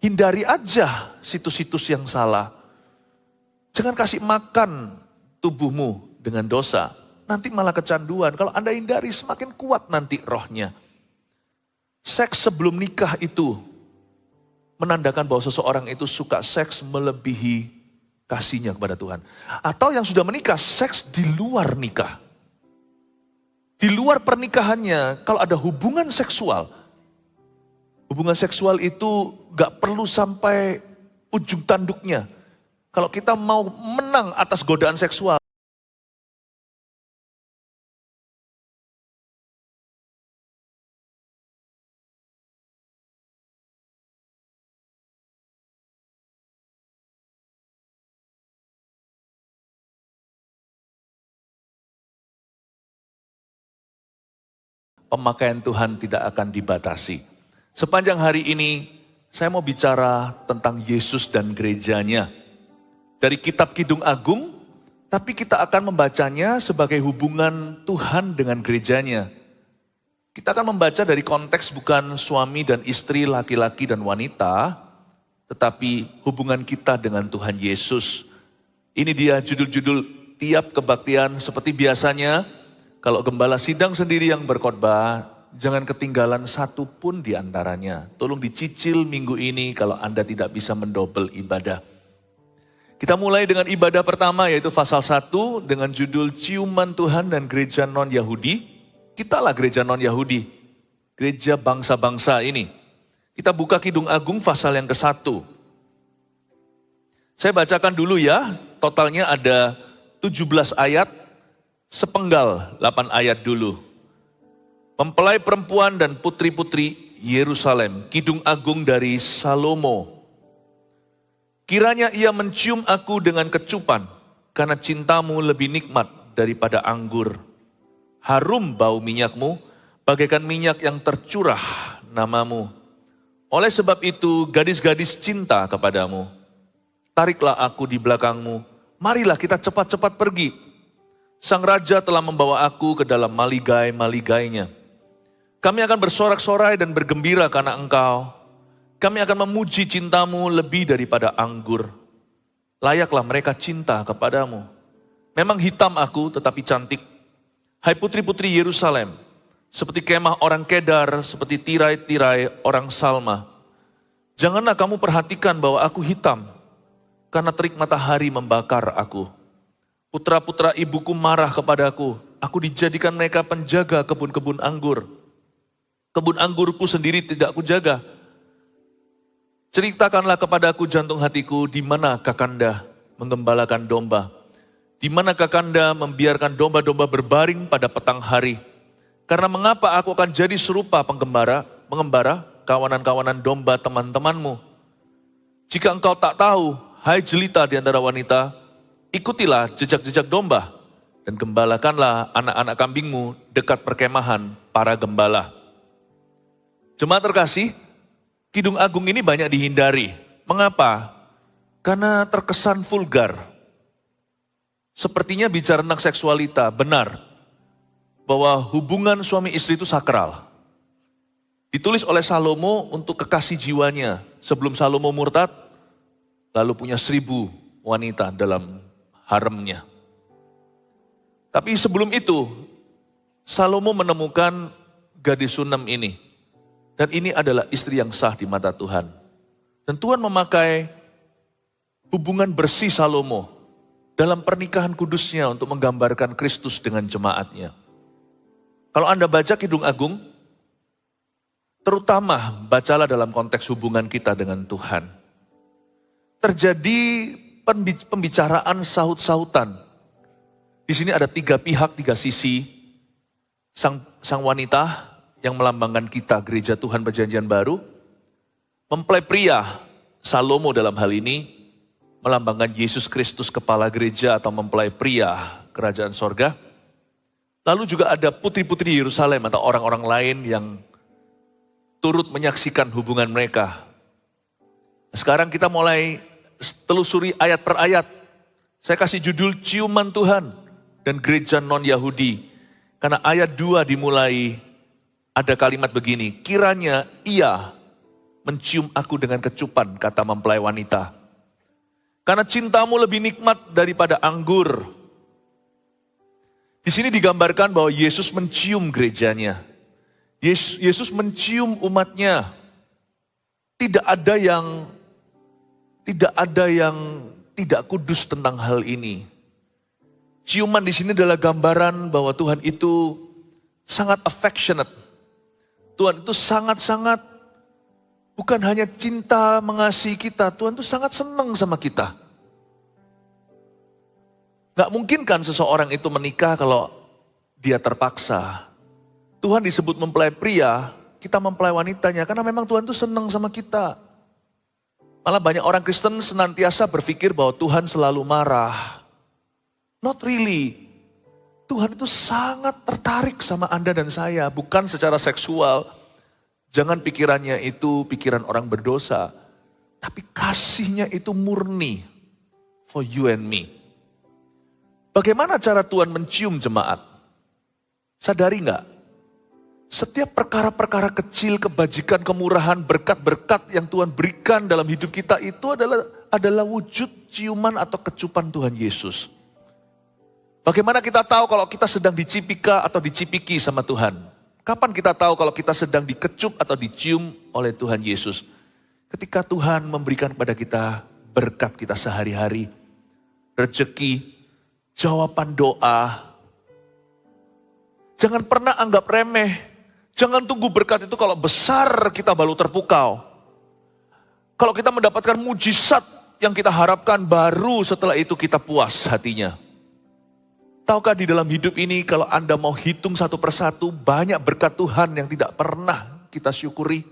Hindari aja situs-situs yang salah. Jangan kasih makan tubuhmu dengan dosa. Nanti malah kecanduan. Kalau Anda hindari semakin kuat nanti rohnya. Seks sebelum nikah itu menandakan bahwa seseorang itu suka seks melebihi kasihnya kepada Tuhan. Atau yang sudah menikah, seks di luar nikah. Di luar pernikahannya, kalau ada hubungan seksual itu gak perlu sampai ujung tanduknya. Kalau kita mau menang atas godaan seksual, pemakaian Tuhan tidak akan dibatasi. Sepanjang hari ini, saya mau bicara tentang Yesus dan gerejanya. Dari kitab Kidung Agung, tapi kita akan membacanya sebagai hubungan Tuhan dengan gerejanya. Kita akan membaca dari konteks bukan suami dan istri, laki-laki dan wanita, tetapi hubungan kita dengan Tuhan Yesus. Ini dia judul-judul tiap kebaktian seperti biasanya. Kalau gembala sidang sendiri yang berkhotbah, jangan ketinggalan satu pun di antaranya. Tolong dicicil minggu ini kalau Anda tidak bisa mendobel ibadah. Kita mulai dengan ibadah pertama yaitu pasal 1 dengan judul Ciuman Tuhan dan Gereja Non-Yahudi. Kitalah gereja non-Yahudi, gereja bangsa-bangsa ini. Kita buka Kidung Agung pasal yang ke-1. Saya bacakan dulu ya, totalnya ada 17 ayat, sepenggal 8 ayat dulu. Mempelai perempuan dan putri-putri Yerusalem, Kidung Agung dari Salomo. Kiranya ia mencium aku dengan kecupan, karena cintamu lebih nikmat daripada anggur. Harum bau minyakmu, bagaikan minyak yang tercurah namamu. Oleh sebab itu, gadis-gadis cinta kepadamu. Tariklah aku di belakangmu, marilah kita cepat-cepat pergi. Sang Raja telah membawa aku ke dalam maligai-maligainya. Kami akan bersorak-sorai dan bergembira karena engkau. Kami akan memuji cintamu lebih daripada anggur. Layaklah mereka cinta kepadamu. Memang hitam aku tetapi cantik. Hai putri-putri Yerusalem, seperti kemah orang Kedar, seperti tirai-tirai orang Salma. Janganlah kamu perhatikan bahwa aku hitam, karena terik matahari membakar aku. Putra-putra ibuku marah kepadaku, aku dijadikan mereka penjaga kebun-kebun anggur. Kebun anggurku sendiri tidak kujaga. Ceritakanlah kepadaku jantung hatiku, di mana Kakanda menggembalakan domba. Di mana Kakanda membiarkan domba-domba berbaring pada petang hari. Karena mengapa aku akan jadi serupa mengembara kawanan-kawanan domba teman-temanmu. Jika engkau tak tahu, hai jelita di antara wanita, ikutilah jejak-jejak domba dan gembalakanlah anak-anak kambingmu dekat perkemahan para gembala. Jemaat terkasih, Kidung Agung ini banyak dihindari. Mengapa? Karena terkesan vulgar. Sepertinya bicara tentang seksualita, benar. Bahwa hubungan suami istri itu sakral. Ditulis oleh Salomo untuk kekasih jiwanya. Sebelum Salomo murtad, lalu punya 1000 wanita dalam haremnya. Tapi sebelum itu, Salomo menemukan gadis Sunem ini. Dan ini adalah istri yang sah di mata Tuhan. Dan Tuhan memakai hubungan bersih Salomo dalam pernikahan kudusnya untuk menggambarkan Kristus dengan jemaatnya. Kalau Anda baca Kidung Agung, terutama bacalah dalam konteks hubungan kita dengan Tuhan. Terjadi pembicaraan saut-sautan. Di sini ada 3 pihak, 3 sisi. Sang wanita yang melambangkan kita, gereja Tuhan Perjanjian Baru. Mempelai pria, Salomo dalam hal ini, melambangkan Yesus Kristus kepala gereja atau mempelai pria kerajaan sorga. Lalu juga ada putri-putri Yerusalem atau orang-orang lain yang turut menyaksikan hubungan mereka. Sekarang kita mulai telusuri ayat per ayat. Saya kasih judul Ciuman Tuhan dan Gereja Non-Yahudi. Karena ayat 2 dimulai ada kalimat begini, kiranya ia mencium aku dengan kecupan, kata mempelai wanita. Karena cintamu lebih nikmat daripada anggur. Di sini digambarkan bahwa Yesus mencium gerejanya. Yesus mencium umatnya. Tidak ada yang tidak kudus tentang hal ini. Ciuman di sini adalah gambaran bahwa Tuhan itu sangat affectionate. Tuhan itu sangat-sangat bukan hanya cinta mengasihi kita, Tuhan itu sangat senang sama kita. Gak mungkin kan seseorang itu menikah kalau dia terpaksa. Tuhan disebut mempelai pria, kita mempelai wanitanya, karena memang Tuhan itu senang sama kita. Malah banyak orang Kristen senantiasa berpikir bahwa Tuhan selalu marah. Not really. Tuhan itu sangat tertarik sama Anda dan saya, bukan secara seksual. Jangan pikirannya itu pikiran orang berdosa. Tapi kasihnya itu murni for you and me. Bagaimana cara Tuhan mencium jemaat? Sadari nggak? Setiap perkara-perkara kecil, kebajikan, kemurahan, berkat-berkat yang Tuhan berikan dalam hidup kita itu adalah wujud ciuman atau kecupan Tuhan Yesus. Bagaimana kita tahu kalau kita sedang dicipika atau dicipiki sama Tuhan? Kapan kita tahu kalau kita sedang dikecup atau dicium oleh Tuhan Yesus? Ketika Tuhan memberikan kepada kita berkat kita sehari-hari, rezeki, jawaban doa. Jangan pernah anggap remeh. Jangan tunggu berkat itu kalau besar kita baru terpukau. Kalau kita mendapatkan mujizat yang kita harapkan baru setelah itu kita puas hatinya. Tahukah di dalam hidup ini kalau Anda mau hitung satu persatu banyak berkat Tuhan yang tidak pernah kita syukuri.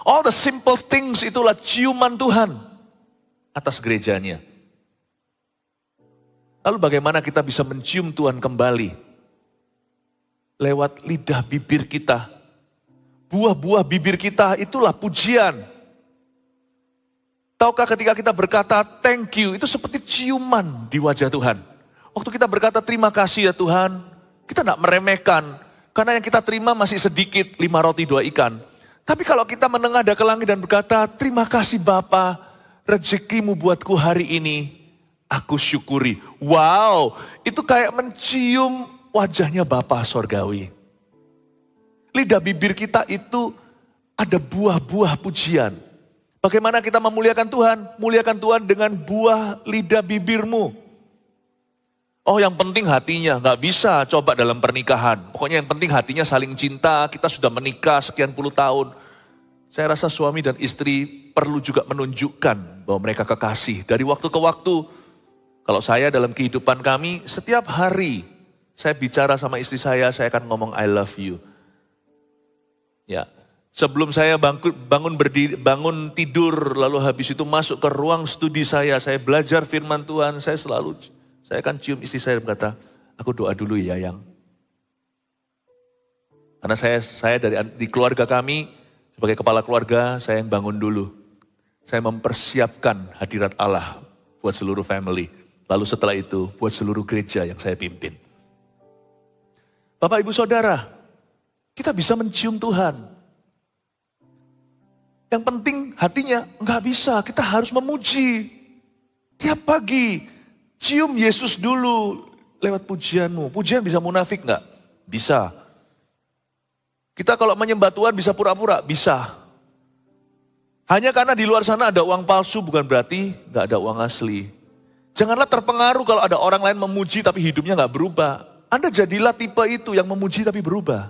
All the simple things itulah ciuman Tuhan atas gerejanya. Lalu bagaimana kita bisa mencium Tuhan kembali? Lewat lidah bibir kita. Buah-buah bibir kita itulah pujian. Tahukah ketika kita berkata thank you, itu seperti ciuman di wajah Tuhan. Waktu kita berkata terima kasih ya Tuhan, kita tidak meremehkan. Karena yang kita terima masih sedikit, 5 roti 2 ikan. Tapi kalau kita menengadah ke langit dan berkata terima kasih Bapa, rezekimu buatku hari ini, aku syukuri. Wow, itu kayak mencium wajahnya Bapa Sorgawi. Lidah bibir kita itu ada buah-buah pujian. Bagaimana kita memuliakan Tuhan? Muliakan Tuhan dengan buah lidah bibirmu. Oh yang penting hatinya, gak bisa coba dalam pernikahan. Pokoknya yang penting hatinya saling cinta, kita sudah menikah sekian puluh tahun. Saya rasa suami dan istri perlu juga menunjukkan bahwa mereka kekasih. Dari waktu ke waktu, kalau saya dalam kehidupan kami, setiap hari saya bicara sama istri saya akan ngomong I love you. Ya, sebelum saya bangun tidur, lalu habis itu masuk ke ruang studi saya belajar firman Tuhan, saya akan cium istri saya dan berkata, aku doa dulu ya yang. Karena saya di keluarga kami, sebagai kepala keluarga, saya yang bangun dulu. Saya mempersiapkan hadirat Allah buat seluruh family. Lalu setelah itu buat seluruh gereja yang saya pimpin. Bapak Ibu Saudara, kita bisa mencium Tuhan. Yang penting hatinya enggak bisa, kita harus memuji. Tiap pagi. Cium Yesus dulu lewat pujianmu. Pujian bisa munafik enggak? Bisa. Kita kalau menyembah Tuhan bisa pura-pura? Bisa. Hanya karena di luar sana ada uang palsu bukan berarti enggak ada uang asli. Janganlah terpengaruh kalau ada orang lain memuji tapi hidupnya enggak berubah. Anda jadilah tipe itu yang memuji tapi berubah.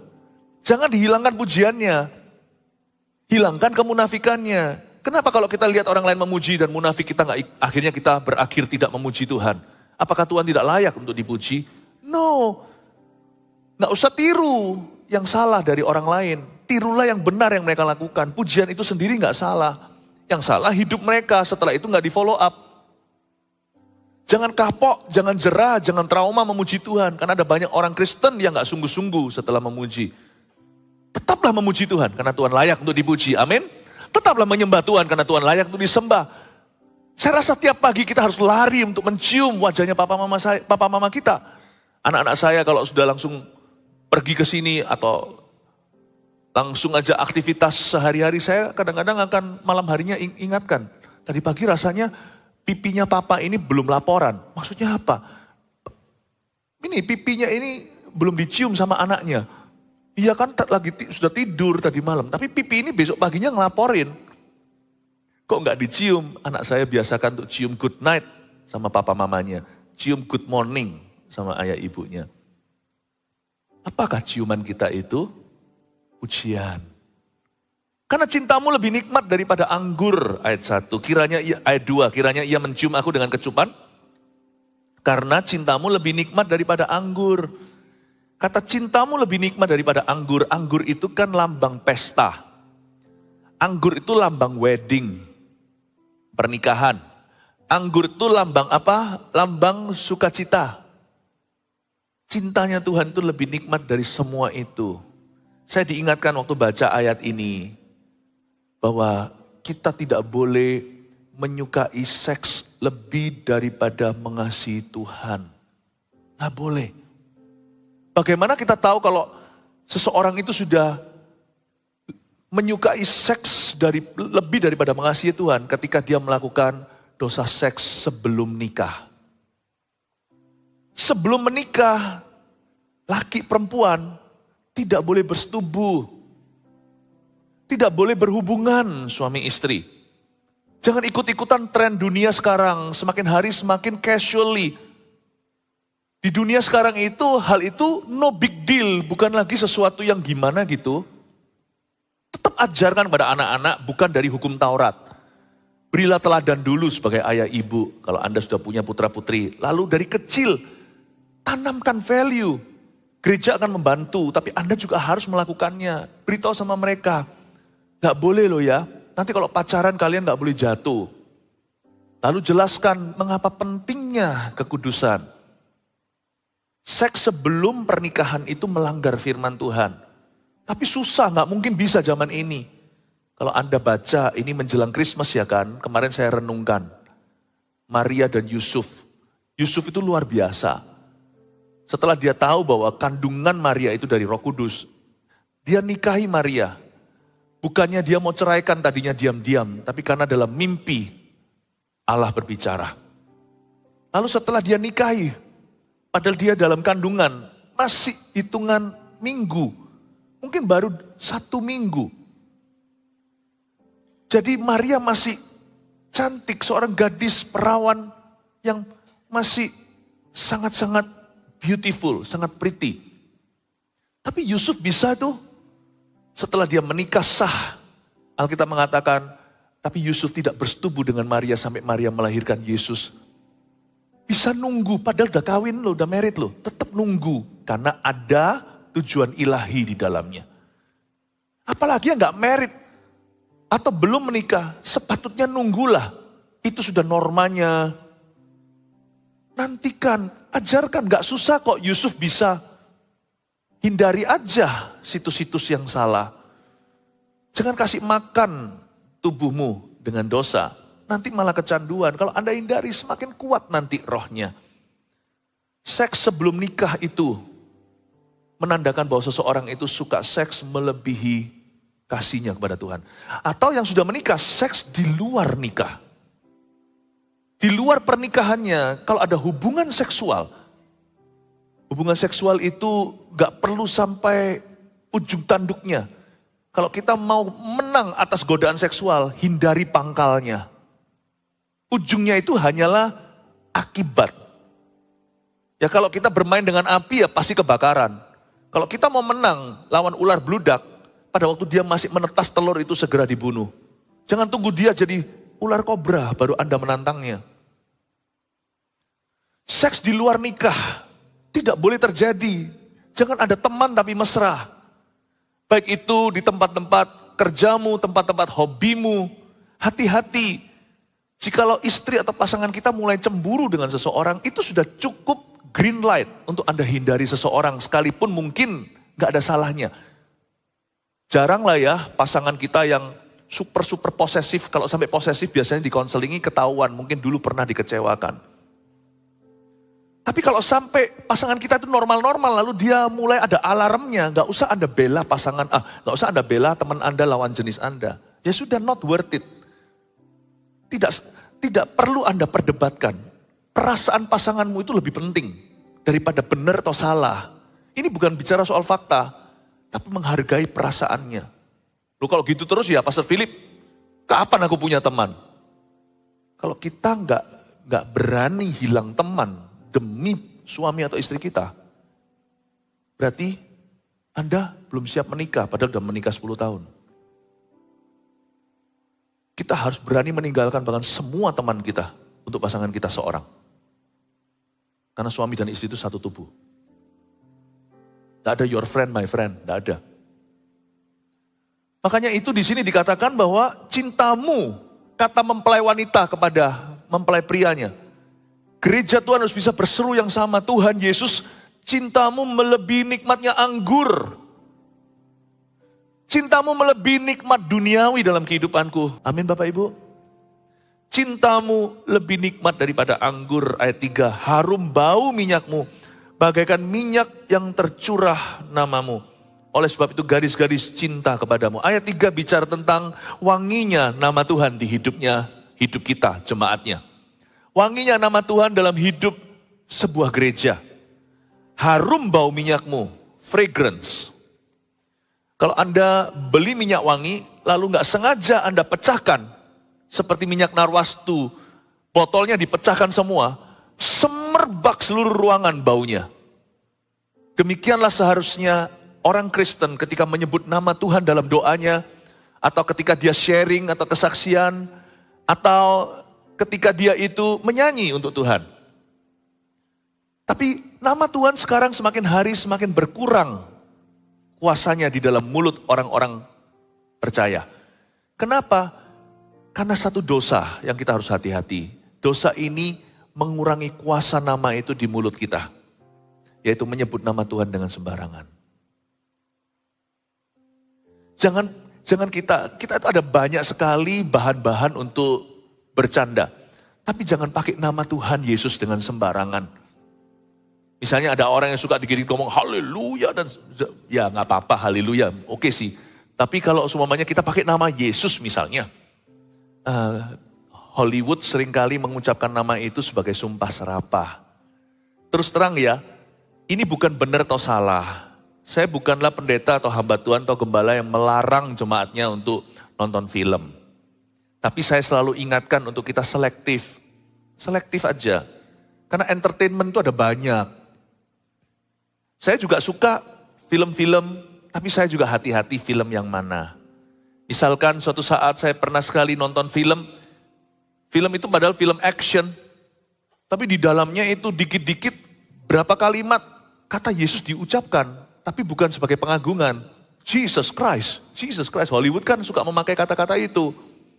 Jangan dihilangkan pujiannya. Hilangkan kemunafikannya. Kenapa kalau kita lihat orang lain memuji dan munafik akhirnya kita berakhir tidak memuji Tuhan? Apakah Tuhan tidak layak untuk dipuji? No. Nggak usah tiru yang salah dari orang lain. Tirulah yang benar yang mereka lakukan. Pujian itu sendiri nggak salah. Yang salah hidup mereka setelah itu nggak di follow up. Jangan kapok, jangan jerah, jangan trauma memuji Tuhan. Karena ada banyak orang Kristen yang nggak sungguh-sungguh setelah memuji. Tetaplah memuji Tuhan karena Tuhan layak untuk dipuji. Amin. Tetaplah menyembah Tuhan karena Tuhan layak untuk disembah. Saya rasa tiap pagi kita harus lari untuk mencium wajahnya papa mama kita. Anak-anak saya kalau sudah langsung pergi ke sini atau Langsung aja aktivitas sehari-hari saya kadang-kadang akan malam harinya ingatkan. Tadi pagi rasanya pipinya papa ini belum laporan. Maksudnya apa? Ini pipinya ini belum dicium sama anaknya. Iya kan sudah tidur tadi malam. Tapi pipi ini besok paginya ngelaporin. Kok nggak dicium? Anak saya biasakan untuk cium good night sama papa mamanya. Cium good morning sama ayah ibunya. Apakah ciuman kita itu? Pujian. Karena cintamu lebih nikmat daripada anggur, ayat 1. Ayat 2, kiranya ia mencium aku dengan kecupan. Karena cintamu lebih nikmat daripada anggur. Kata cintamu lebih nikmat daripada anggur. Anggur itu kan lambang pesta. Anggur itu lambang wedding, pernikahan. Anggur itu lambang apa? Lambang sukacita. Cintanya Tuhan itu lebih nikmat dari semua itu. Saya diingatkan waktu baca ayat ini, bahwa kita tidak boleh menyukai seks lebih daripada mengasihi Tuhan. Nggak boleh. Bagaimana kita tahu kalau seseorang itu sudah menyukai seks lebih daripada mengasihi Tuhan ketika dia melakukan dosa seks sebelum nikah. Sebelum menikah, laki perempuan tidak boleh bersetubuh. Tidak boleh berhubungan suami istri. Jangan ikut-ikutan tren dunia sekarang. Semakin hari semakin casually. Di dunia sekarang itu, hal itu no big deal. Bukan lagi sesuatu yang gimana gitu. Tetap ajarkan pada anak-anak bukan dari hukum Taurat. Berilah teladan dulu sebagai ayah ibu. Kalau Anda sudah punya putra putri. Lalu dari kecil, tanamkan value. Gereja akan membantu, tapi Anda juga harus melakukannya. Beritahu sama mereka, gak boleh loh ya. Nanti kalau pacaran kalian gak boleh jatuh. Lalu jelaskan mengapa pentingnya kekudusan. Seks sebelum pernikahan itu melanggar firman Tuhan. Tapi susah, gak mungkin bisa zaman ini. Kalau Anda baca, ini menjelang Christmas ya kan. Kemarin saya renungkan. Maria dan Yusuf. Yusuf itu luar biasa. Setelah dia tahu bahwa kandungan Maria itu dari Roh Kudus, dia nikahi Maria. Bukannya dia mau ceraikan tadinya diam-diam, tapi karena dalam mimpi Allah berbicara. Lalu setelah dia nikahi, padahal dia dalam kandungan, masih hitungan minggu. Mungkin baru 1 minggu. Jadi Maria masih cantik, seorang gadis perawan yang masih sangat-sangat beautiful, sangat pretty. Tapi Yusuf bisa tuh, setelah dia menikah sah, Alkitab mengatakan, tapi Yusuf tidak bersetubuh dengan Maria sampai Maria melahirkan Yesus. Bisa nunggu, padahal udah kawin loh, udah married loh, tetap nunggu. Karena ada tujuan ilahi di dalamnya. Apalagi yang gak married, atau belum menikah, sepatutnya nunggulah. Itu sudah normanya. Nantikan, ajarkan, gak susah kok Yusuf bisa. Hindari aja situs-situs yang salah. Jangan kasih makan tubuhmu dengan dosa. Nanti malah kecanduan. Kalau Anda hindari semakin kuat nanti rohnya. Seks sebelum nikah itu menandakan bahwa seseorang itu suka seks melebihi kasihnya kepada Tuhan. Atau yang sudah menikah, seks di luar nikah. Di luar pernikahannya, kalau ada hubungan seksual itu gak perlu sampai ujung tanduknya. Kalau kita mau menang atas godaan seksual, hindari pangkalnya. Ujungnya itu hanyalah akibat. Ya kalau kita bermain dengan api ya pasti kebakaran. Kalau kita mau menang lawan ular bludak, pada waktu dia masih menetas telur itu segera dibunuh. Jangan tunggu dia jadi ular kobra baru Anda menantangnya. Seks di luar nikah tidak boleh terjadi. Jangan ada teman tapi mesra. Baik itu di tempat-tempat kerjamu, tempat-tempat hobimu. Hati-hati. Jikalau istri atau pasangan kita mulai cemburu dengan seseorang, itu sudah cukup green light untuk Anda hindari seseorang. Sekalipun mungkin gak ada salahnya. Jarang lah ya pasangan kita yang super posesif. Kalau sampai posesif biasanya dikonselingi ketahuan. Mungkin dulu pernah dikecewakan. Tapi kalau sampai pasangan kita itu normal-normal, lalu dia mulai ada alarmnya, nggak usah Anda bela pasangan, nggak usah Anda bela teman Anda lawan jenis Anda. Ya sudah, not worth it. Tidak perlu Anda perdebatkan. Perasaan pasanganmu itu lebih penting daripada benar atau salah. Ini bukan bicara soal fakta, tapi menghargai perasaannya. Loh kalau gitu terus ya Pastor Philip, kapan aku punya teman? Kalau kita nggak berani hilang teman demi suami atau istri kita, berarti Anda belum siap menikah, padahal sudah menikah 10 tahun. Kita harus berani meninggalkan bahkan semua teman kita untuk pasangan kita seorang. Karena suami dan istri itu satu tubuh. Tidak ada your friend, my friend, tidak ada. Makanya itu di sini dikatakan bahwa cintamu, kata mempelai wanita kepada mempelai prianya. Gereja Tuhan harus bisa berseru yang sama. Tuhan Yesus, cintamu melebihi nikmatnya anggur. Cintamu melebihi nikmat duniawi dalam kehidupanku. Amin Bapak Ibu. Cintamu lebih nikmat daripada anggur. Ayat 3. Harum bau minyakmu, bagaikan minyak yang tercurah namamu. Oleh sebab itu gadis-gadis cinta kepadamu. Ayat 3 bicara tentang wanginya nama Tuhan di hidupnya, hidup kita, jemaatnya. Wanginya nama Tuhan dalam hidup sebuah gereja. Harum bau minyakmu, fragrance. Kalau Anda beli minyak wangi, lalu nggak sengaja Anda pecahkan, seperti minyak narwastu, botolnya dipecahkan semua, semerbak seluruh ruangan baunya. Demikianlah seharusnya orang Kristen ketika menyebut nama Tuhan dalam doanya, atau ketika dia sharing atau kesaksian, atau ketika dia itu menyanyi untuk Tuhan. Tapi nama Tuhan sekarang semakin hari semakin berkurang kuasanya di dalam mulut orang-orang percaya. Kenapa? Karena satu dosa yang kita harus hati-hati. Dosa ini mengurangi kuasa nama itu di mulut kita. Yaitu menyebut nama Tuhan dengan sembarangan. Jangan kita itu ada banyak sekali bahan-bahan untuk bercanda. Tapi jangan pakai nama Tuhan Yesus dengan sembarangan. Misalnya ada orang yang suka dikit ngomong haleluya dan ya nggak apa-apa haleluya, oke sih. Tapi kalau semuanya kita pakai nama Yesus misalnya, Hollywood seringkali mengucapkan nama itu sebagai sumpah serapah. Terus terang ya, ini bukan benar atau salah. Saya bukanlah pendeta atau hamba Tuhan atau gembala yang melarang jemaatnya untuk nonton film. Tapi saya selalu ingatkan untuk kita selektif. Selektif aja. Karena entertainment itu ada banyak. Saya juga suka film-film, tapi saya juga hati-hati film yang mana. Misalkan suatu saat saya pernah sekali nonton film itu padahal film action, tapi di dalamnya itu dikit-dikit berapa kalimat kata Yesus diucapkan, tapi bukan sebagai pengagungan. Jesus Christ. Hollywood kan suka memakai kata-kata itu.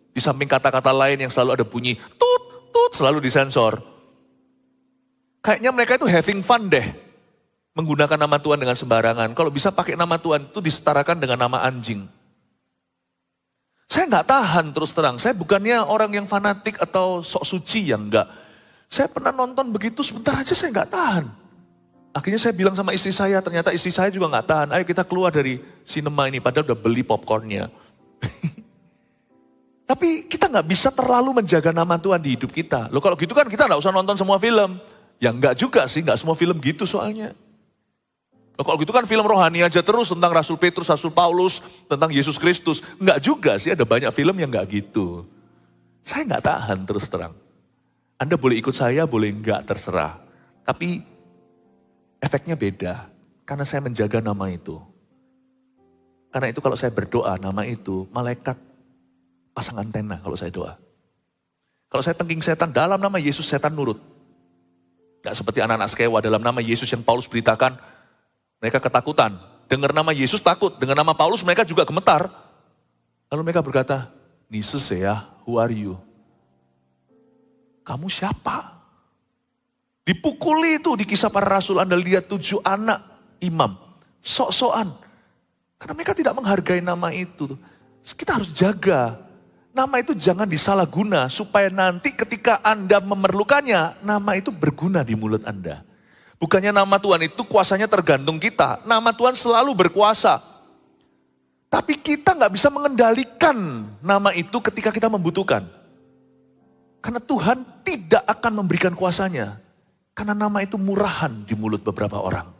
Di samping kata-kata lain yang selalu ada bunyi, tut, selalu disensor. Kayaknya mereka itu having fun deh. Menggunakan nama Tuhan dengan sembarangan. Kalau bisa pakai nama Tuhan itu disetarakan dengan nama anjing. Saya nggak tahan terus terang. Saya bukannya orang yang fanatik atau sok suci yang enggak. Saya pernah nonton begitu sebentar aja saya nggak tahan. Akhirnya saya bilang sama istri saya, ternyata istri saya juga nggak tahan. Ayo kita keluar dari sinema ini, padahal udah beli popcornnya. Tapi kita nggak bisa terlalu menjaga nama Tuhan di hidup kita. Loh kalau gitu kan kita nggak usah nonton semua film. Ya enggak juga sih, nggak semua film gitu soalnya. Loh, kalau gitu kan film rohani aja terus tentang Rasul Petrus, Rasul Paulus, tentang Yesus Kristus. Enggak juga sih, ada banyak film yang enggak gitu. Saya enggak tahan terus terang. Anda boleh ikut saya, boleh enggak, terserah. Tapi efeknya beda, karena saya menjaga nama itu. Karena itu kalau saya berdoa, nama itu malaikat pasang antena kalau saya doa. Kalau saya tengking setan, dalam nama Yesus setan nurut. Enggak seperti anak-anak Skewa, dalam nama Yesus yang Paulus beritakan, mereka ketakutan. Dengar nama Yesus takut. Dengar nama Paulus mereka juga gemetar. Lalu mereka berkata, Nisus ya, who are you? Kamu siapa? Dipukuli itu di Kisah Para Rasul. Anda lihat 7 anak imam. Sok-sokan. Karena mereka tidak menghargai nama itu. Kita harus jaga. Nama itu jangan disalahguna. Supaya nanti ketika Anda memerlukannya, nama itu berguna di mulut Anda. Bukannya nama Tuhan itu kuasanya tergantung kita. Nama Tuhan selalu berkuasa. Tapi kita nggak bisa mengendalikan nama itu ketika kita membutuhkan. Karena Tuhan tidak akan memberikan kuasanya. Karena nama itu murahan di mulut beberapa orang.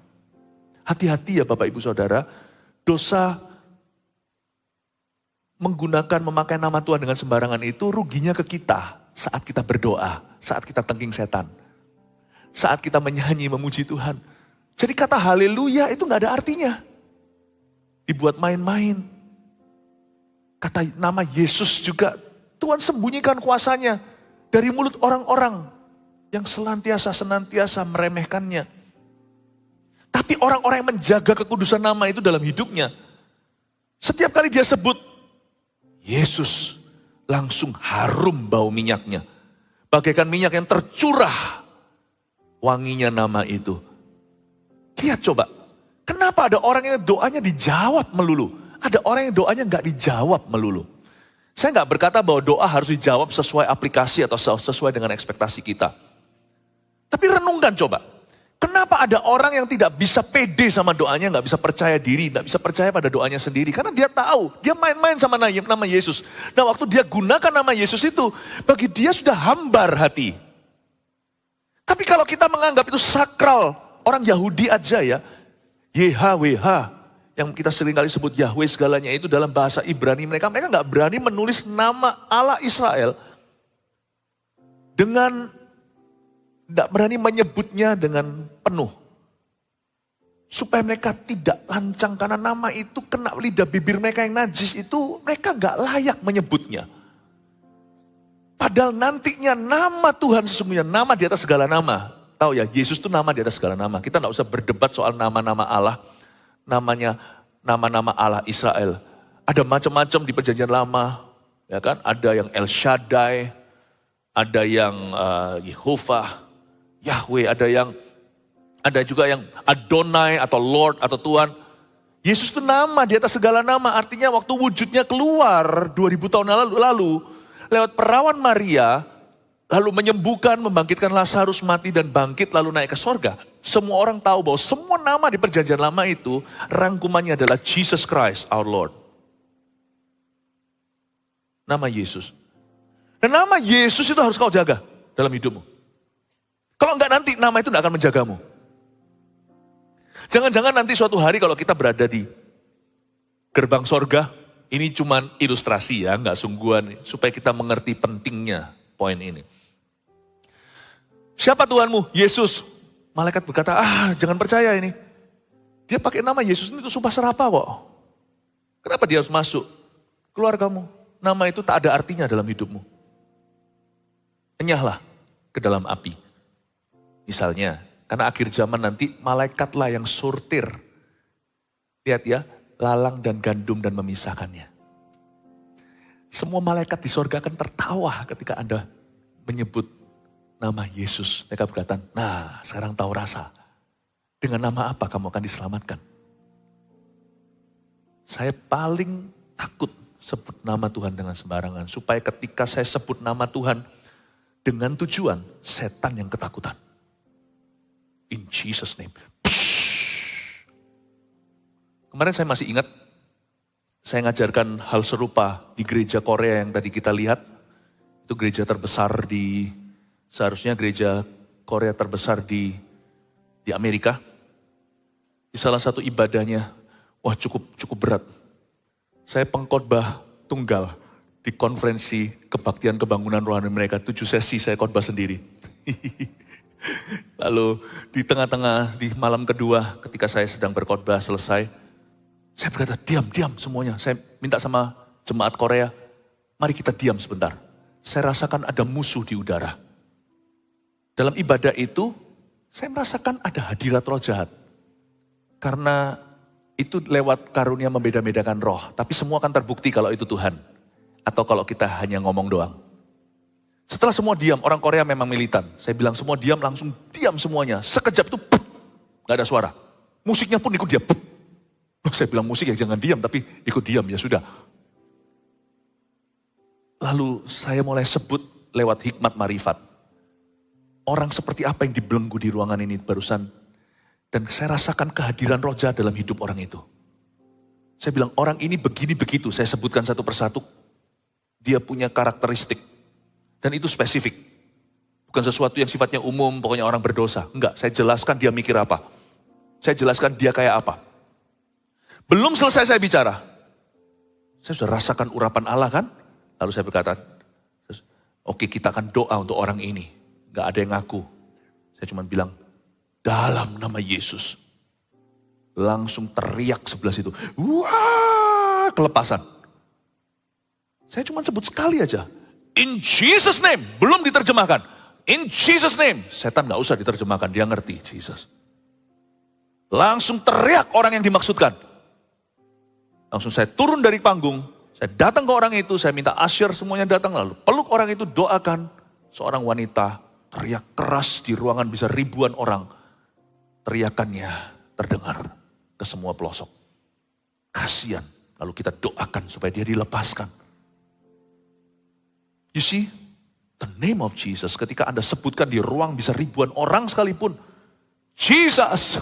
Hati-hati ya Bapak Ibu Saudara, dosa menggunakan memakai nama Tuhan dengan sembarangan itu ruginya ke kita saat kita berdoa, saat kita tengking setan. Saat kita menyanyi, memuji Tuhan. Jadi kata haleluya itu gak ada artinya. Dibuat main-main. Kata nama Yesus juga, Tuhan sembunyikan kuasanya dari mulut orang-orang yang senantiasa meremehkannya. Tapi orang-orang yang menjaga kekudusan nama itu dalam hidupnya, setiap kali dia sebut Yesus, langsung harum bau minyaknya. Bagaikan minyak yang tercurah wanginya nama itu. Lihat coba, kenapa ada orang yang doanya dijawab melulu? Ada orang yang doanya nggak dijawab melulu. Saya nggak berkata bahwa doa harus dijawab sesuai aplikasi atau sesuai dengan ekspektasi kita. Tapi renungkan coba, kenapa ada orang yang tidak bisa pede sama doanya, nggak bisa percaya diri, nggak bisa percaya pada doanya sendiri? Karena dia tahu, dia main-main sama nama Yesus. Nah waktu dia gunakan nama Yesus itu, bagi dia sudah hambar hati. Tapi kalau kita menganggap itu sakral, orang Yahudi aja ya, YHWH, yang kita seringkali sebut Yahweh segalanya itu dalam bahasa Ibrani mereka nggak berani menulis nama Allah Israel dengan, nggak berani menyebutnya dengan penuh. Supaya mereka tidak lancang, karena nama itu kena lidah bibir mereka yang najis itu, mereka nggak layak menyebutnya. Padahal nantinya nama Tuhan sesungguhnya, nama di atas segala nama. Tahu ya, Yesus itu nama di atas segala nama. Kita nggak usah berdebat soal nama-nama Allah. Namanya nama-nama Allah Israel. Ada macam-macam di perjanjian lama. Ya kan? Ada yang El Shaddai. Ada yang Yehovah. Yahweh. Ada juga yang Adonai atau Lord atau Tuhan. Yesus itu nama di atas segala nama. Artinya waktu wujudnya keluar 2000 tahun lalu. Lewat perawan Maria, lalu menyembuhkan, membangkitkan Lazarus mati dan bangkit lalu naik ke sorga. Semua orang tahu bahwa semua nama di perjanjian lama itu, rangkumannya adalah Jesus Christ our Lord. Nama Yesus. Dan nama Yesus itu harus kau jaga dalam hidupmu. Kalau enggak nanti nama itu enggak akan menjagamu. Jangan-jangan nanti suatu hari kalau kita berada di gerbang sorga, ini cuman ilustrasi ya, nggak sungguhan, supaya kita mengerti pentingnya poin ini. Siapa Tuhanmu? Yesus. Malaikat berkata, jangan percaya ini. Dia pakai nama Yesus ini itu sumpah serapah kok. Kenapa dia harus masuk? Keluargamu, nama itu tak ada artinya dalam hidupmu. Enyahlah ke dalam api. Misalnya, karena akhir zaman nanti malaikatlah yang sortir. Lihat ya, lalang dan gandum dan memisahkannya. Semua malaikat di sorga akan tertawa ketika Anda menyebut nama Yesus. Mereka berkata, nah sekarang tahu rasa. Dengan nama apa kamu akan diselamatkan? Saya paling takut sebut nama Tuhan dengan sembarangan. Supaya ketika saya sebut nama Tuhan dengan tujuan, setan yang ketakutan. In Jesus name. Kemarin saya masih ingat, saya ngajarkan hal serupa di gereja Korea yang tadi kita lihat. Itu gereja terbesar seharusnya gereja Korea terbesar di Amerika. Di salah satu ibadahnya, wah cukup berat. Saya pengkhotbah tunggal di konferensi kebaktian kebangunan rohani mereka. 7 sesi saya khotbah sendiri. Lalu di tengah-tengah, di malam kedua ketika saya sedang berkhotbah selesai, saya berkata, diam semuanya. Saya minta sama jemaat Korea, mari kita diam sebentar. Saya rasakan ada musuh di udara. Dalam ibadah itu, saya merasakan ada hadirat roh jahat. Karena itu lewat karunia membeda-bedakan roh. Tapi semua akan terbukti kalau itu Tuhan. Atau kalau kita hanya ngomong doang. Setelah semua diam, orang Korea memang militan. Saya bilang semua diam, langsung diam semuanya. Sekejap itu, gak ada suara. Musiknya pun ikut diam. Saya bilang musik ya jangan diam, tapi ikut diam ya sudah. Lalu saya mulai sebut lewat hikmat marifat. Orang seperti apa yang dibelenggu di ruangan ini barusan Dan saya rasakan kehadiran Roh Jahat dalam hidup orang itu. Saya bilang, orang ini begini begitu. Saya sebutkan satu persatu. Dia punya karakteristik. Dan itu spesifik. Bukan sesuatu yang sifatnya umum, pokoknya orang berdosa. Enggak, saya jelaskan dia mikir apa. Saya jelaskan dia kayak apa. Belum selesai saya bicara. Saya sudah rasakan urapan Allah kan? Lalu saya berkata, oke, kita akan doa untuk orang ini. Enggak ada yang ngaku. Saya cuma bilang, dalam nama Yesus. Langsung teriak sebelah situ. Wah, kelepasan. Saya cuma sebut sekali aja. In Jesus name, belum diterjemahkan. In Jesus name. Setan gak usah diterjemahkan, dia ngerti Jesus. Langsung teriak orang yang dimaksudkan. Langsung saya turun dari panggung. Saya datang ke orang itu, saya minta usher semuanya datang. Lalu peluk orang itu, doakan. Seorang wanita teriak keras di ruangan bisa ribuan orang. Teriakannya terdengar ke semua pelosok. Kasihan. Lalu kita doakan supaya dia dilepaskan. You see, the name of Jesus. Ketika Anda sebutkan di ruang bisa ribuan orang sekalipun. Jesus.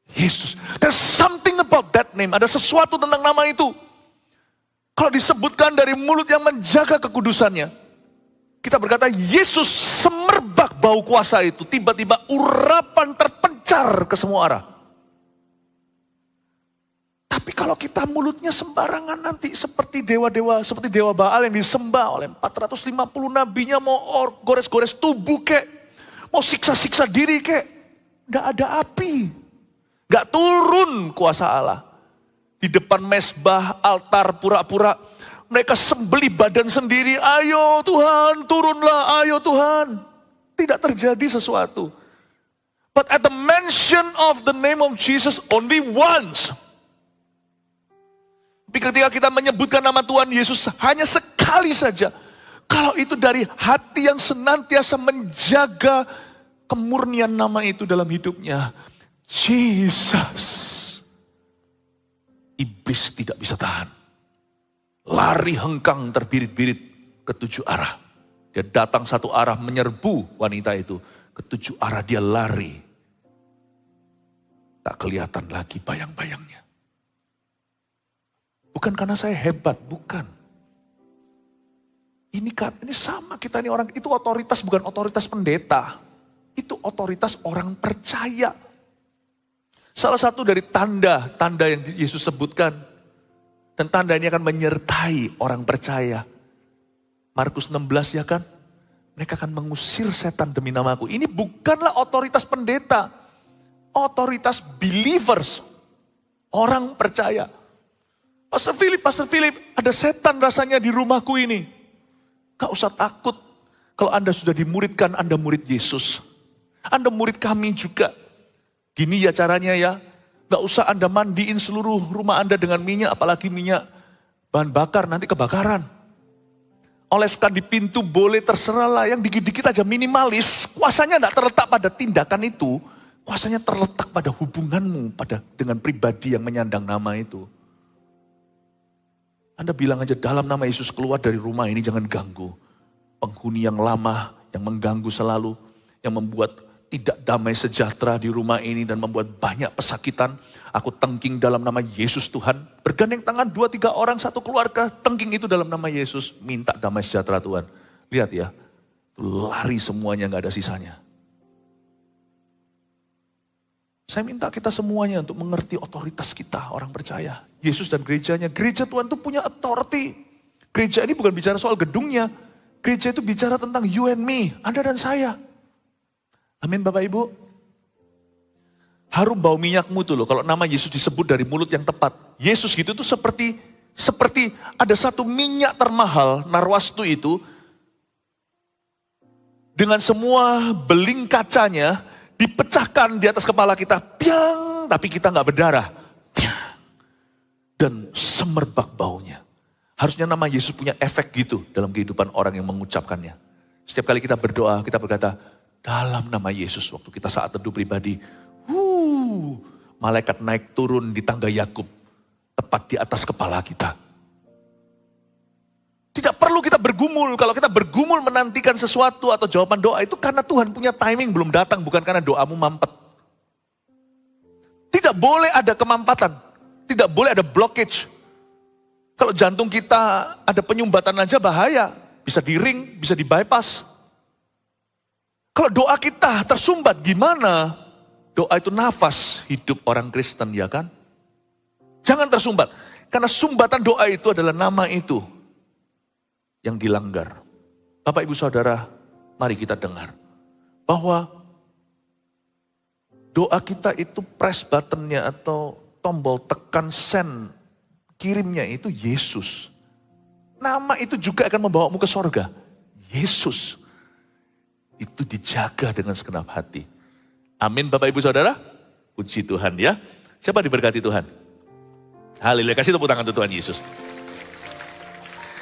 Yesus. There's something about that name. Ada sesuatu tentang nama itu. Kalau disebutkan dari mulut yang menjaga kekudusannya. Kita berkata Yesus, semerbak bau kuasa itu. Tiba-tiba urapan terpencar ke semua arah. Tapi kalau kita mulutnya sembarangan nanti seperti dewa-dewa, seperti dewa Baal yang disembah oleh 450 nabinya, mau gores-gores tubuh kek, mau siksa-siksa diri kek, gak ada api, gak turun kuasa Allah. Di depan mezbah, altar, pura-pura, mereka sembelih badan sendiri, ayo Tuhan turunlah, ayo Tuhan. Tidak terjadi sesuatu. But at the mention of the name of Jesus only once, tapi ketika kita menyebutkan nama Tuhan Yesus hanya sekali saja. Kalau itu dari hati yang senantiasa menjaga kemurnian nama itu dalam hidupnya. Jesus. Iblis tidak bisa tahan. Lari hengkang terbirit-birit ke 7 arah. Dia datang satu arah menyerbu wanita itu. Ke 7 arah dia lari. Tak kelihatan lagi bayang-bayangnya. Bukan karena saya hebat, bukan. Ini sama kita nih orang, itu otoritas bukan otoritas pendeta. Itu otoritas orang percaya. Salah satu dari tanda yang Yesus sebutkan. Dan tanda ini akan menyertai orang percaya. Markus 16 ya kan? Mereka akan mengusir setan demi namaku. Ini bukanlah otoritas pendeta. Otoritas believers. Orang percaya. Pastor Philip, ada setan rasanya di rumahku ini. Gak usah takut. Kalau Anda sudah dimuridkan, Anda murid Yesus. Anda murid kami juga. Gini ya caranya ya. Gak usah Anda mandiin seluruh rumah Anda dengan minyak, apalagi minyak bahan bakar, nanti kebakaran. Oleskan di pintu boleh, terserah lah. Yang dikit-dikit aja minimalis. Kuasanya gak terletak pada tindakan itu. Kuasanya terletak pada hubunganmu dengan pribadi yang menyandang nama itu. Anda bilang aja dalam nama Yesus keluar dari rumah ini jangan ganggu. Penghuni yang lama, yang mengganggu selalu, yang membuat tidak damai sejahtera di rumah ini dan membuat banyak pesakitan. Aku tengking dalam nama Yesus Tuhan. Bergandeng tangan 2-3 orang, satu keluarga, tengking itu dalam nama Yesus. Minta damai sejahtera Tuhan. Lihat ya, lari semuanya gak ada sisanya. Saya minta kita semuanya untuk mengerti otoritas kita, orang percaya. Yesus dan gerejanya. Gereja Tuhan itu punya authority. Gereja ini bukan bicara soal gedungnya. Gereja itu bicara tentang you and me, Anda dan saya. Amin Bapak Ibu. Harum bau minyakmu tuh loh, kalau nama Yesus disebut dari mulut yang tepat. Yesus gitu tuh seperti ada satu minyak termahal, narwastu itu. Dengan semua beling kacanya, dipecahkan di atas kepala kita, piang, tapi kita nggak berdarah, piang, dan semerbak baunya. Harusnya nama Yesus punya efek gitu dalam kehidupan orang yang mengucapkannya. Setiap kali kita berdoa, kita berkata, dalam nama Yesus, waktu kita saat teduh pribadi, malaikat naik turun di tangga Yakub, tepat di atas kepala kita. Tidak perlu kita bergumul. Kalau kita bergumul menantikan sesuatu atau jawaban doa itu karena Tuhan punya timing belum datang. Bukan karena doamu mampet. Tidak boleh ada kemampatan. Tidak boleh ada blockage. Kalau jantung kita ada penyumbatan aja bahaya. Bisa di-ring, bisa di-bypass. Kalau doa kita tersumbat gimana? Doa itu nafas hidup orang Kristen, ya kan? Jangan tersumbat. Karena sumbatan doa itu adalah nama itu yang dilanggar. Bapak Ibu Saudara, mari kita dengar. Bahwa doa kita itu press buttonnya atau tombol tekan send, kirimnya itu Yesus. Nama itu juga akan membawamu ke sorga. Yesus. Itu dijaga dengan segenap hati. Amin Bapak Ibu Saudara. Puji Tuhan ya. Siapa diberkati Tuhan? Haleluya. Kasih tepuk tangan untuk Tuhan Yesus.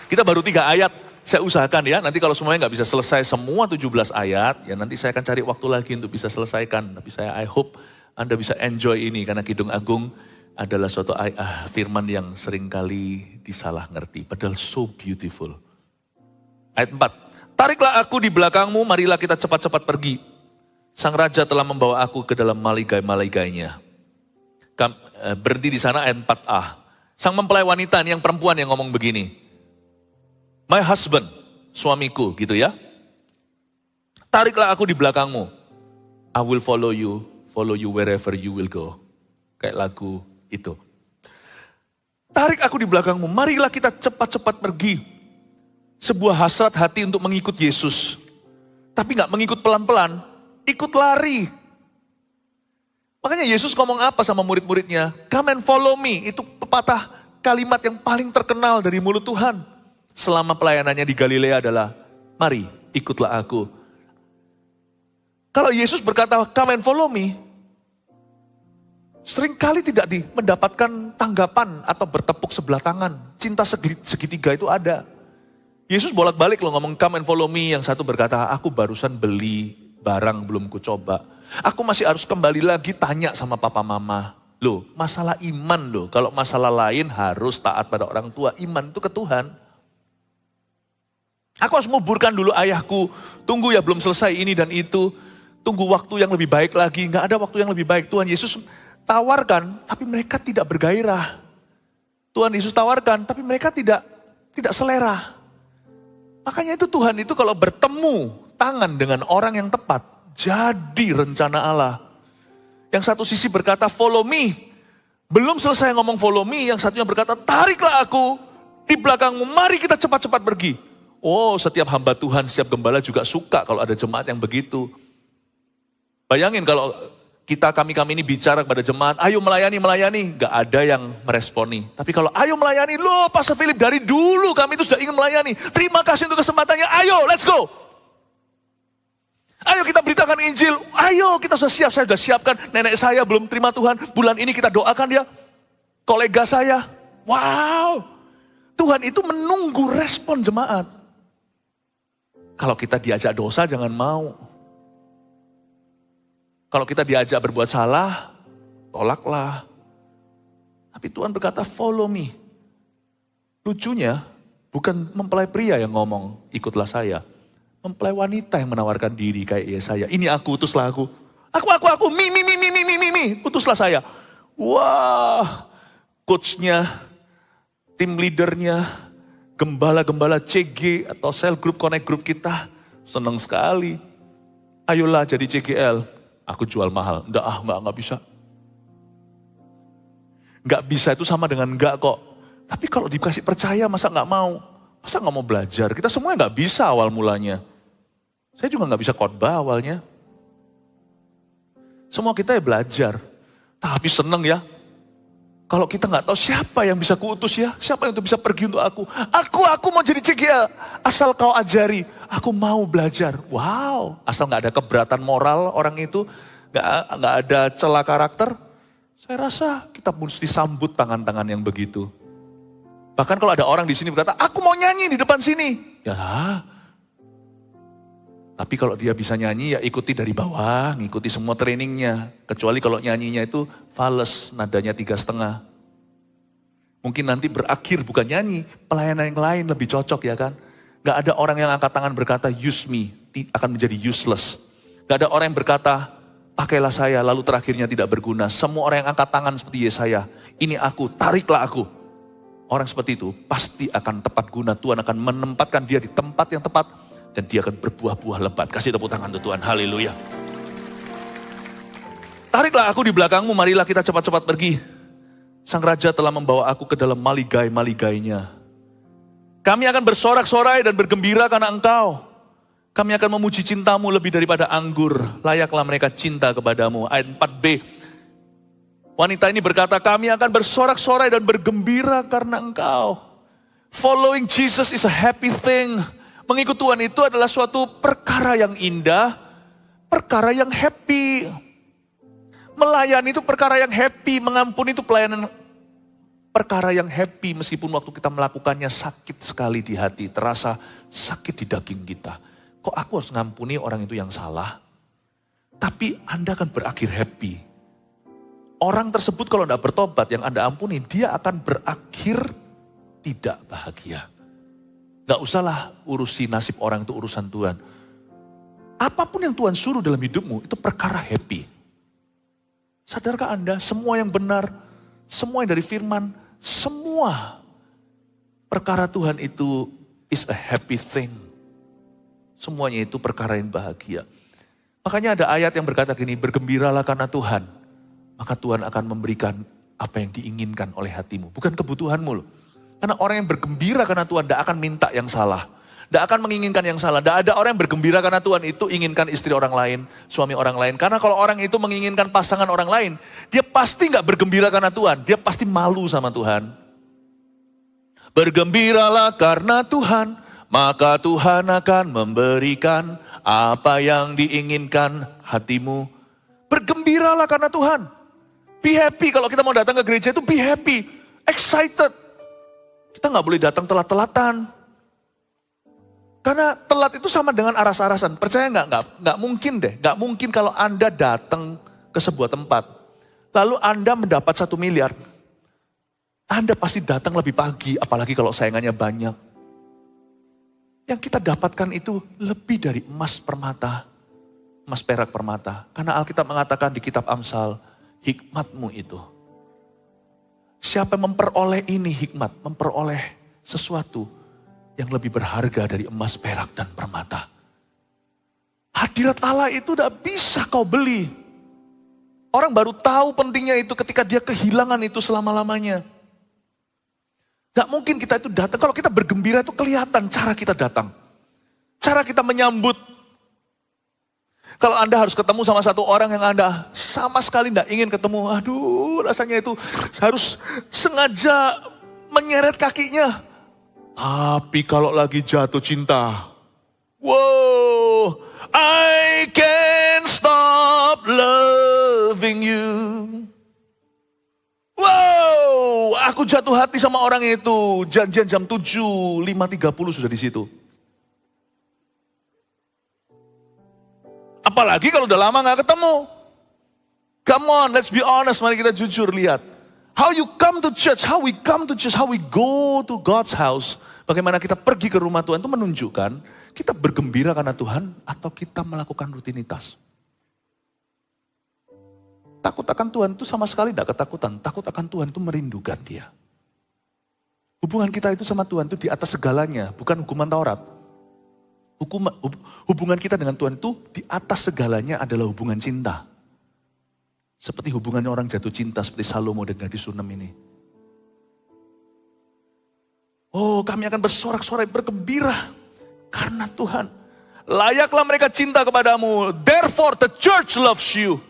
Kita baru 3 ayat. Saya usahakan ya, nanti kalau semuanya nggak bisa selesai semua 17 ayat, ya nanti saya akan cari waktu lagi untuk bisa selesaikan. Tapi I hope Anda bisa enjoy ini, karena Kidung Agung adalah suatu firman yang seringkali disalah ngerti. Padahal so beautiful. Ayat 4, tariklah aku di belakangmu, marilah kita cepat-cepat pergi. Sang Raja telah membawa aku ke dalam maligai-maligainya. Berhenti di sana ayat 4a. Sang mempelai wanita, ini yang perempuan yang ngomong begini. My husband, suamiku gitu ya. Tariklah aku di belakangmu. I will follow you wherever you will go. Kayak lagu itu. Tarik aku di belakangmu, marilah kita cepat-cepat pergi. Sebuah hasrat hati untuk mengikut Yesus. Tapi gak mengikut pelan-pelan, ikut lari. Makanya Yesus ngomong apa sama murid-muridnya? Come and follow me, itu pepatah kalimat yang paling terkenal dari mulut Tuhan. Selama pelayanannya di Galilea adalah, mari ikutlah aku. Kalau Yesus berkata, come and follow me, seringkali tidak mendapatkan tanggapan atau bertepuk sebelah tangan. Cinta segitiga itu ada. Yesus bolak-balik loh ngomong come and follow me. Yang satu berkata, aku barusan beli barang belum ku coba. Aku masih harus kembali lagi tanya sama papa mama. Loh, masalah iman loh. Kalau masalah lain harus taat pada orang tua. Iman itu ke Tuhan. Aku harus nguburkan dulu ayahku. Tunggu ya belum selesai ini dan itu. Tunggu waktu yang lebih baik lagi. Gak ada waktu yang lebih baik. Tuhan Yesus tawarkan, tapi mereka tidak bergairah. Tuhan Yesus tawarkan, tapi mereka tidak selera. Makanya itu Tuhan itu kalau bertemu tangan dengan orang yang tepat, jadi rencana Allah. Yang satu sisi berkata follow me. Belum selesai ngomong follow me, yang satunya berkata tariklah aku di belakangmu, mari kita cepat-cepat pergi. Oh, setiap hamba Tuhan, setiap gembala juga suka kalau ada jemaat yang begitu. Bayangin kalau kami ini bicara kepada jemaat, ayo melayani. Gak ada yang meresponi. Tapi kalau ayo melayani, loh Pastor Philip dari dulu kami itu sudah ingin melayani. Terima kasih untuk kesempatannya, ayo let's go. Ayo kita beritakan Injil, ayo kita sudah siap, saya sudah siapkan. Nenek saya belum terima Tuhan, bulan ini kita doakan dia. Kolega saya, wow. Tuhan itu menunggu respon jemaat. Kalau kita diajak dosa jangan mau. Kalau kita diajak berbuat salah, tolaklah. Tapi Tuhan berkata follow me. Lucunya bukan mempelai pria yang ngomong ikutlah saya. Mempelai wanita yang menawarkan diri kayak Yesaya. Ini aku, utuslah aku. Aku, mi, utuslah saya. Wah, coachnya, tim leadernya, gembala-gembala CG atau cell group, connect group kita. Senang sekali. Ayolah jadi CGL. Aku jual mahal. Enggak bisa. Enggak bisa itu sama dengan enggak kok. Tapi kalau dikasih percaya masa enggak mau? Masa enggak mau belajar? Kita semua enggak bisa awal mulanya. Saya juga enggak bisa khotbah awalnya. Semua kita ya belajar. Tapi seneng ya. Kalau kita nggak tahu siapa yang bisa kuutus ya, siapa yang bisa pergi untuk aku. Aku mau jadi CGL, asal kau ajari, aku mau belajar. Wow, asal nggak ada keberatan moral orang itu, nggak ada celah karakter. Saya rasa kita mesti sambut tangan-tangan yang begitu. Bahkan kalau ada orang di sini berkata, aku mau nyanyi di depan sini. Ya, tapi kalau dia bisa nyanyi ya ikuti dari bawah, ngikuti semua trainingnya. Kecuali kalau nyanyinya itu fales, nadanya 3,5. Mungkin nanti berakhir bukan nyanyi, pelayanan yang lain lebih cocok ya kan. Gak ada orang yang angkat tangan berkata use me, akan menjadi useless. Gak ada orang yang berkata pakailah saya, lalu terakhirnya tidak berguna. Semua orang yang angkat tangan seperti Yesaya, ini aku, tariklah aku. Orang seperti itu pasti akan tepat guna. Tuhan akan menempatkan dia di tempat yang tepat, dan dia akan berbuah-buah lebat. Kasih tepuk tangan untuk Tuhan, haleluya. Tariklah aku di belakangmu, marilah kita cepat-cepat pergi. Sang Raja telah membawa aku ke dalam maligai-maligainya. Kami akan bersorak-sorai dan bergembira karena engkau. Kami akan memuji cintamu lebih daripada anggur. Layaklah mereka cinta kepadamu. Ayat 4b. Wanita ini berkata, kami akan bersorak-sorai dan bergembira karena engkau. Following Jesus is a happy thing. Mengikut Tuhan itu adalah suatu perkara yang indah, perkara yang happy. Melayani itu perkara yang happy, mengampuni itu pelayanan perkara yang happy. Meskipun waktu kita melakukannya sakit sekali di hati, terasa sakit di daging kita. Kok aku harus ngampuni orang itu yang salah? Tapi Anda akan berakhir happy. Orang tersebut kalau tidak bertobat yang Anda ampuni, dia akan berakhir tidak bahagia. Gak usahlah urusi nasib orang, itu urusan Tuhan. Apapun yang Tuhan suruh dalam hidupmu, itu perkara happy. Sadarkah Anda, semua yang benar, semua yang dari firman, semua perkara Tuhan itu is a happy thing. Semuanya itu perkara yang bahagia. Makanya ada ayat yang berkata gini, bergembiralah karena Tuhan. Maka Tuhan akan memberikan apa yang diinginkan oleh hatimu. Bukan kebutuhanmu loh. Karena orang yang bergembira karena Tuhan tidak akan minta yang salah. Tidak akan menginginkan yang salah. Tidak ada orang yang bergembira karena Tuhan itu inginkan istri orang lain, suami orang lain. Karena kalau orang itu menginginkan pasangan orang lain, dia pasti nggak bergembira karena Tuhan. Dia pasti malu sama Tuhan. Bergembiralah karena Tuhan, maka Tuhan akan memberikan apa yang diinginkan hatimu. Bergembiralah karena Tuhan. Be happy, kalau kita mau datang ke gereja itu be happy, excited. Kita nggak boleh datang telat-telatan. Karena telat itu sama dengan aras-arasan. Percaya nggak mungkin deh. Nggak mungkin kalau Anda datang ke sebuah tempat, lalu Anda mendapat 1 miliar. Anda pasti datang lebih pagi, apalagi kalau saingannya banyak. Yang kita dapatkan itu lebih dari emas permata, emas perak permata. Karena Alkitab mengatakan di kitab Amsal, hikmatmu itu. Siapa yang memperoleh ini hikmat, memperoleh sesuatu yang lebih berharga dari emas, perak, dan permata. Hadirat Allah itu tidak bisa kau beli. Orang baru tahu pentingnya itu ketika dia kehilangan itu selama-lamanya. Gak mungkin kita itu datang, kalau kita bergembira itu kelihatan cara kita datang. Cara kita menyambut. Kalau Anda harus ketemu sama satu orang yang Anda sama sekali tidak ingin ketemu. Aduh, rasanya itu harus sengaja menyeret kakinya. Tapi kalau lagi jatuh cinta, wow, I can't stop loving you. Wow, aku jatuh hati sama orang itu. Janjian jam 7, 5.30 sudah di situ. Apalagi kalau udah lama gak ketemu. Come on, let's be honest, mari kita jujur lihat. How you come to church, how we come to church, how we go to God's house. Bagaimana kita pergi ke rumah Tuhan itu menunjukkan kita bergembira karena Tuhan atau kita melakukan rutinitas. Takut akan Tuhan itu sama sekali tidak ketakutan. Takut akan Tuhan itu merindukan dia. Hubungan kita itu sama Tuhan itu di atas segalanya, bukan hukuman Taurat. Hubungan kita dengan Tuhan itu di atas segalanya adalah hubungan cinta. Seperti hubungannya orang jatuh cinta seperti Salomo dan gadis Sunem ini. Oh, kami akan bersorak-sorai bergembira karena Tuhan. Layaklah mereka cinta kepadamu. Therefore the church loves you.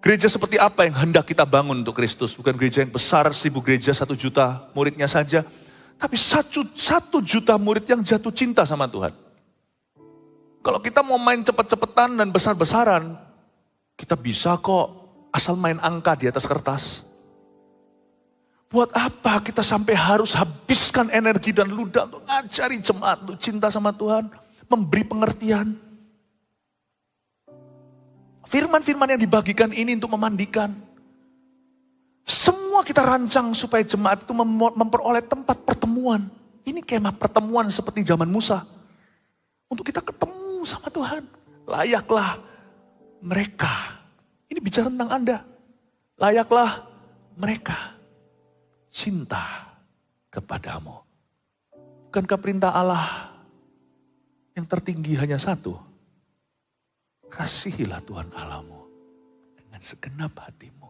Gereja seperti apa yang hendak kita bangun untuk Kristus? Bukan gereja yang besar, 1.000 gereja, 1 juta muridnya saja. Tapi 1 juta murid yang jatuh cinta sama Tuhan. Kalau kita mau main cepet-cepetan dan besar-besaran, kita bisa kok asal main angka di atas kertas. Buat apa kita sampai harus habiskan energi dan ludah untuk ngajari jemaat untuk cinta sama Tuhan, memberi pengertian. Firman-firman yang dibagikan ini untuk memandikan. Semua kita rancang supaya jemaat itu memperoleh tempat pertemuan. Ini kemah pertemuan seperti zaman Musa. Untuk kita ketemu sama Tuhan. Layaklah mereka. Ini bicara tentang Anda. Layaklah mereka cinta kepadamu. Bukankah perintah Allah yang tertinggi hanya satu? Kasihilah Tuhan Allahmu dengan segenap hatimu,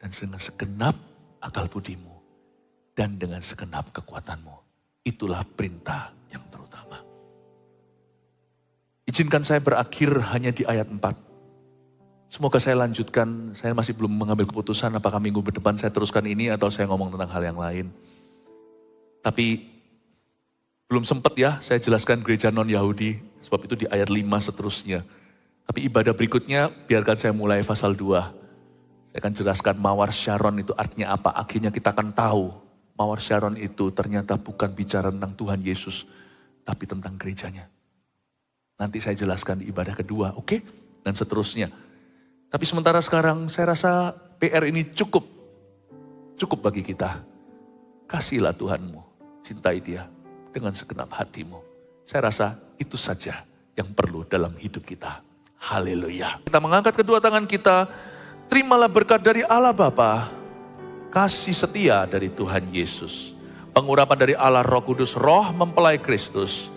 dan dengan segenap akal budimu, dan dengan segenap kekuatanmu. Itulah perintah yang terutama. Izinkan saya berakhir hanya di ayat 4. Semoga saya lanjutkan, saya masih belum mengambil keputusan apakah minggu depan saya teruskan ini atau saya ngomong tentang hal yang lain. Tapi belum sempat ya saya jelaskan gereja non-Yahudi, sebab itu di ayat 5 seterusnya. Tapi ibadah berikutnya biarkan saya mulai pasal 2. Saya akan jelaskan Mawar Syaron itu artinya apa. Akhirnya kita akan tahu Mawar Syaron itu ternyata bukan bicara tentang Tuhan Yesus, tapi tentang gerejanya. Nanti saya jelaskan di ibadah kedua, oke? Dan seterusnya. Tapi sementara sekarang saya rasa PR ini cukup bagi kita. Kasihilah Tuhanmu, cintai Dia dengan segenap hatimu. Saya rasa itu saja yang perlu dalam hidup kita. Haleluya. Kita mengangkat kedua tangan kita, terimalah berkat dari Allah Bapa, kasih setia dari Tuhan Yesus, pengurapan dari Allah Roh Kudus, roh mempelai Kristus,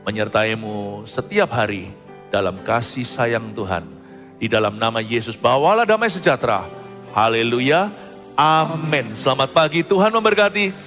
menyertaimu setiap hari dalam kasih sayang Tuhan. Di dalam nama Yesus, bawalah damai sejahtera. Haleluya. Amin. Selamat pagi, Tuhan memberkati.